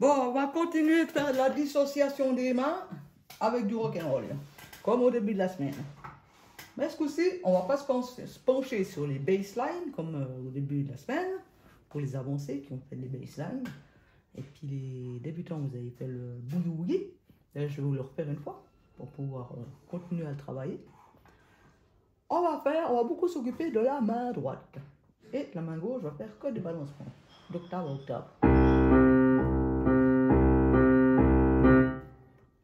Bon, on va continuer de faire la dissociation des mains avec du rock'n'roll, comme au début de la semaine. Mais ce coup-ci, on va pas se pencher sur les baselines comme au début de la semaine, pour les avancés qui ont fait les baselines. Et puis les débutants, vous avez fait le boogie-woogie. Je vais vous le refaire une fois pour pouvoir continuer à le travailler. On va beaucoup s'occuper de la main droite. Et la main gauche va faire que des balancements d'octave à octave.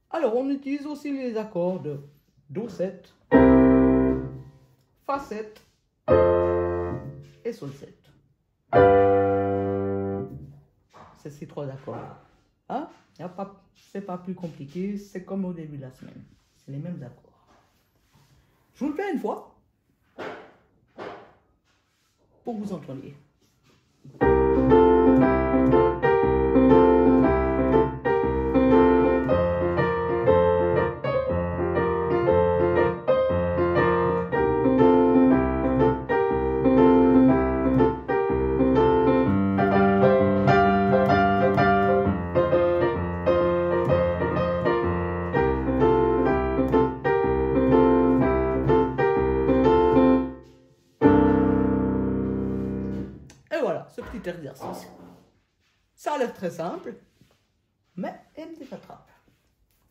Alors, on utilise aussi les accords de Do7, Fa7 et Sol7. C'est ces trois accords. Hein? C'est pas plus compliqué, c'est comme au début de la semaine. C'est les mêmes accords. Je vous le fais une fois pour que vous entendiez. Et voilà, ce petit exercice. Ça a l'air très simple, mais elle me attrape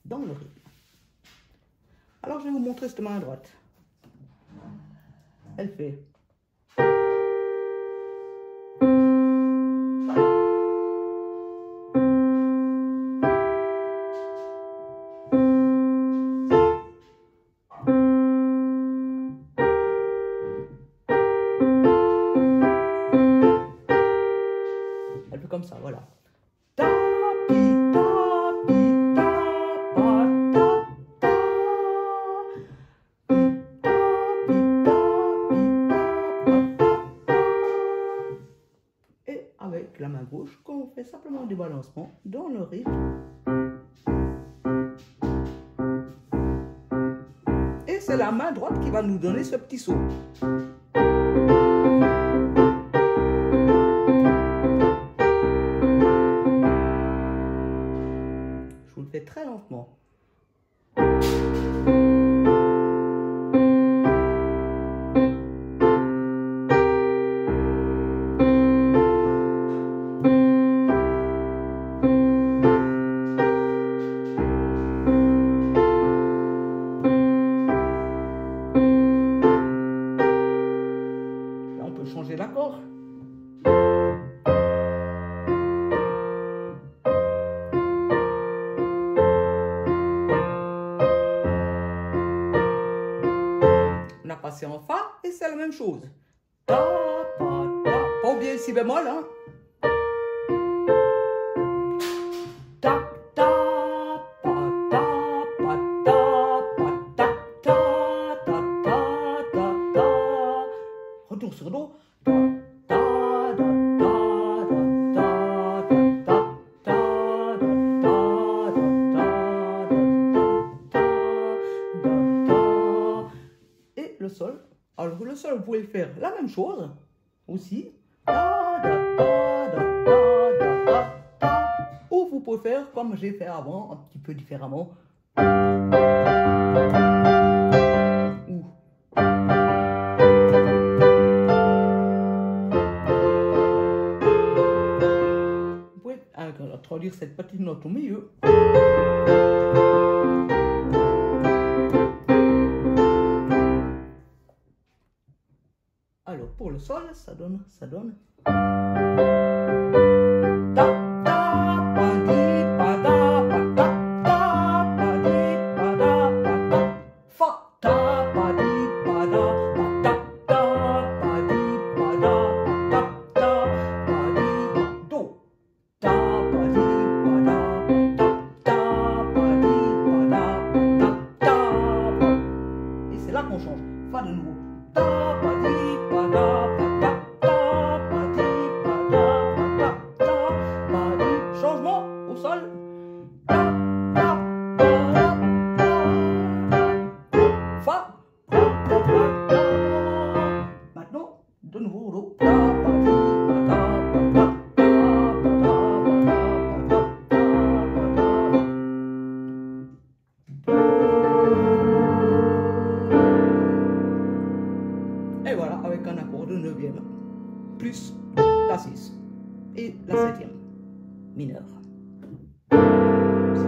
dans le rythme. Alors, je vais vous montrer cette main droite. Elle fait. Elle fait comme ça, voilà. Et avec la main gauche, quand on fait simplement des balancements dans le rythme. Et c'est la main droite qui va nous donner ce petit saut. Je vous le fais très lentement. Là, on peut changer l'accord. On a passé en Fa et c'est la même chose. Ta, pa, ta. Pas oublier si bémol, hein. Ta, ta, pa, ta, pa, ta, pa, ta, ta, ta, ta, ta, ta. Retour sur Do. Ta, ta, ta, ta, ta, ta, ta, et le sol. Alors le sol, vous pouvez faire la même chose aussi. Ou vous pouvez faire comme j'ai fait avant, un petit peu différemment. Ou. Vous pouvez introduire cette petite note au milieu. Alors pour le sol, ça donne. Ta, ta, pa, di, pa, da, pa, ta, ta, pa, di, pa, da, pa, ta. Fa, ta, pa, di, pa, da, pa, ta, ta, pa, di, pa, da, pa, ta, ta, pa, di, Do. Ta, pa, di, pa, da, pa, ta, ta, pa, di, pa, da, pa, ta, ta, pa. Et c'est là qu'on change. Fa de nouveau. Ta, pa, di, pa, da, pa, ta, ta, pa, di, pa, da, pa, ta, ta, pa, di. Changement au sol. Ta, ta, pa, da, pa, Fa, ta, ta, ta, ta. Maintenant, de nouveau au Do. Ta, pa, di, pa, da, pa, ta, ta, pa, da, pa, ta, pa, ta, ta.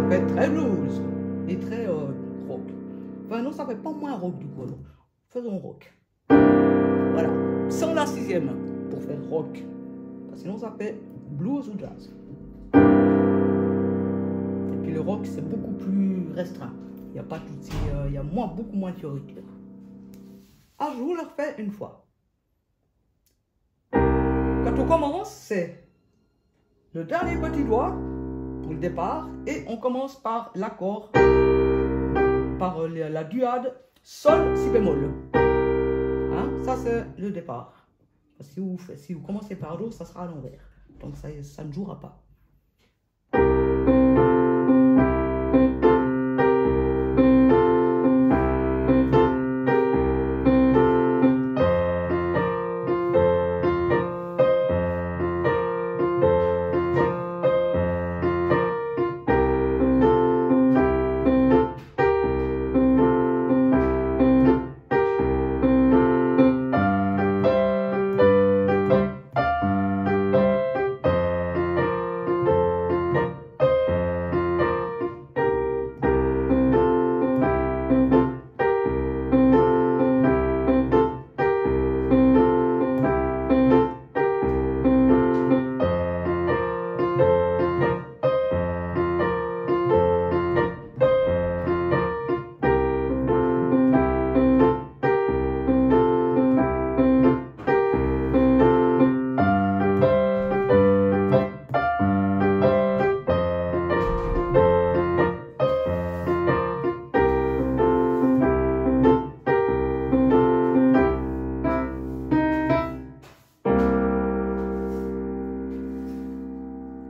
fait très blues et très rock. Enfin non, ça fait pas moins rock du coup. Alors. Faisons rock. Voilà, sans la sixième pour faire rock. Sinon ça fait blues ou jazz. Et puis le rock c'est beaucoup plus restreint. Il y a pas tout, il y a beaucoup moins théorique. Ah, je vous le refais une fois. Quand on commence, c'est le dernier petit doigt pour le départ et on commence par l'accord, par la duade sol si bémol. Hein? Ça c'est le départ. Si vous commencez par Do, ça sera à l'envers. Donc ça ne jouera pas.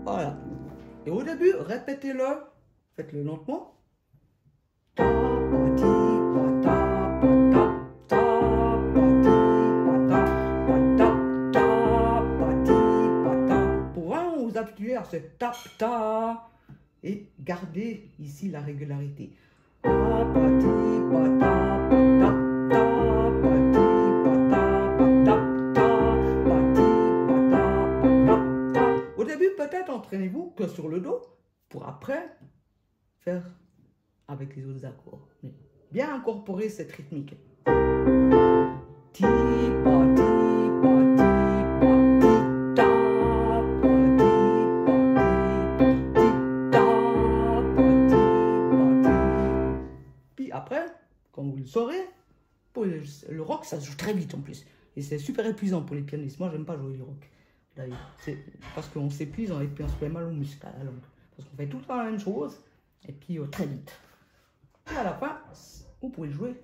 Voilà. Et au début, répétez-le, faites-le lentement. Pour vraiment vous habituer à ce tap ta et gardez ici la régularité. Au début, peut-être entraînez-vous que sur le Do pour après faire avec les autres accords. Mais bien incorporer cette rythmique. Puis après, comme vous le saurez, pour le rock, ça se joue très vite en plus. Et c'est super épuisant pour les pianistes. Moi, j'aime pas jouer du rock. C'est parce qu'on s'épuise et puis on se fait mal aux muscles à la longue. Parce qu'on fait tout le temps la même chose et puis très vite. Et à la fin, vous pouvez le jouer.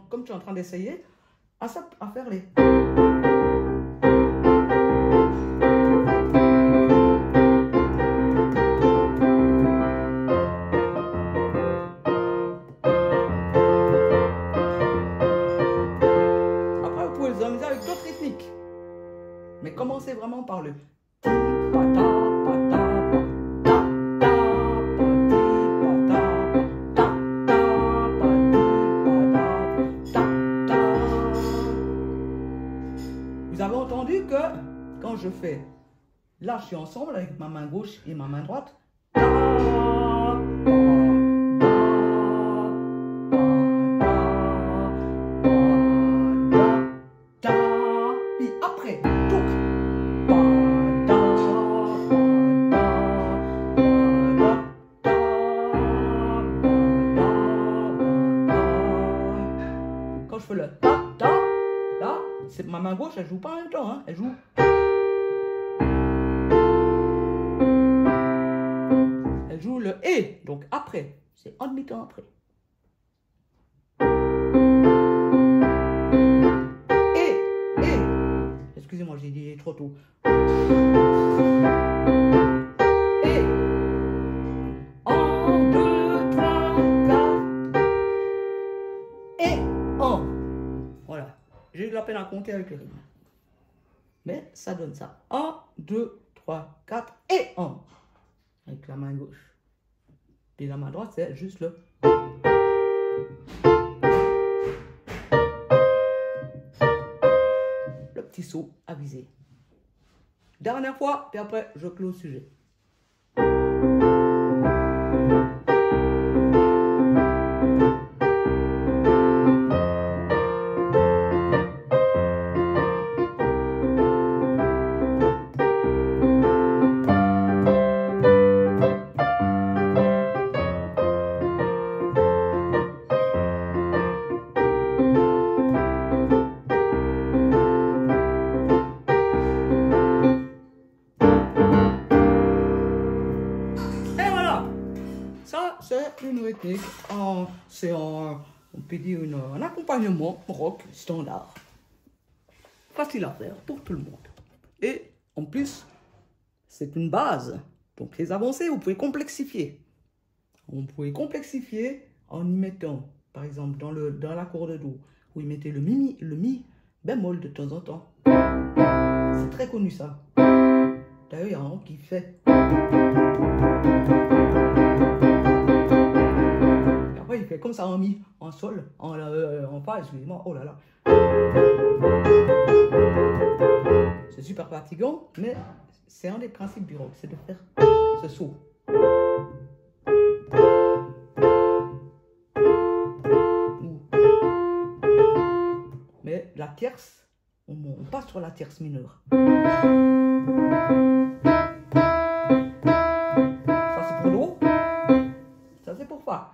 Comme tu es en train d'essayer, à faire les. Après, vous pouvez les amuser avec d'autres rythmiques. Mais commencez vraiment par le. Vous avez entendu que quand je fais, là je suis ensemble avec ma main gauche et ma main droite. Puis après, quand je fais le ta ta, là, c'est ma main gauche, elle joue pas en même temps, hein, elle joue. Elle joue le et, donc après, c'est en demi-temps après. Et, excusez-moi, j'ai dit trop tôt. Et, 1, 2, 3, 4. Et, 1. Voilà. J'ai eu de la peine à compter avec le rythme. Mais ça donne ça. 1, 2, 3, 4 et 1. Avec la main gauche. Puis la main droite, c'est juste le. Le petit saut à viser. Dernière fois, puis après, je clôt le sujet. Ça, c'est une rythmique, c'est on peut dire un accompagnement rock standard. Facile à faire pour tout le monde. Et en plus, c'est une base. Donc les avancées, vous pouvez complexifier. On peut complexifier en y mettant, par exemple, dans l'accord de Do, vous y mettez le mi bémol de temps en temps. C'est très connu ça. D'ailleurs, il y a un qui fait. Il fait comme ça en mi, en sol, en fa, excusez-moi, oh là là. C'est super fatigant, mais c'est un des principes du rock, c'est de faire ce saut. Mais la tierce, on passe sur la tierce mineure. Ça c'est pour Do, ça c'est pour fa.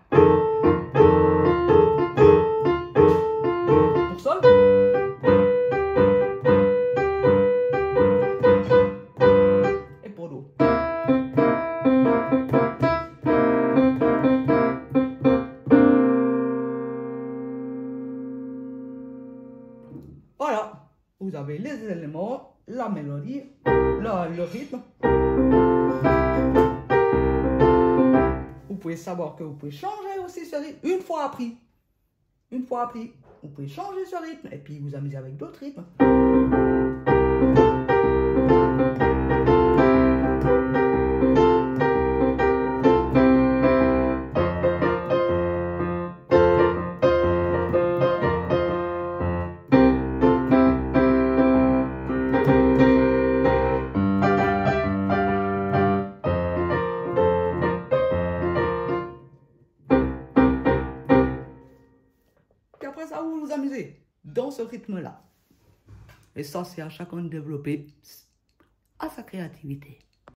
Sol. Et pour Do. Voilà, vous avez les éléments, la mélodie, le rythme. Vous pouvez savoir que vous pouvez changer aussi ce rythme une fois appris. Une fois appris. Vous pouvez changer ce rythme et puis vous amuser avec d'autres rythmes. Après ça, vous vous amusez dans ce rythme-là. Et ça, c'est à chacun de développer à sa créativité.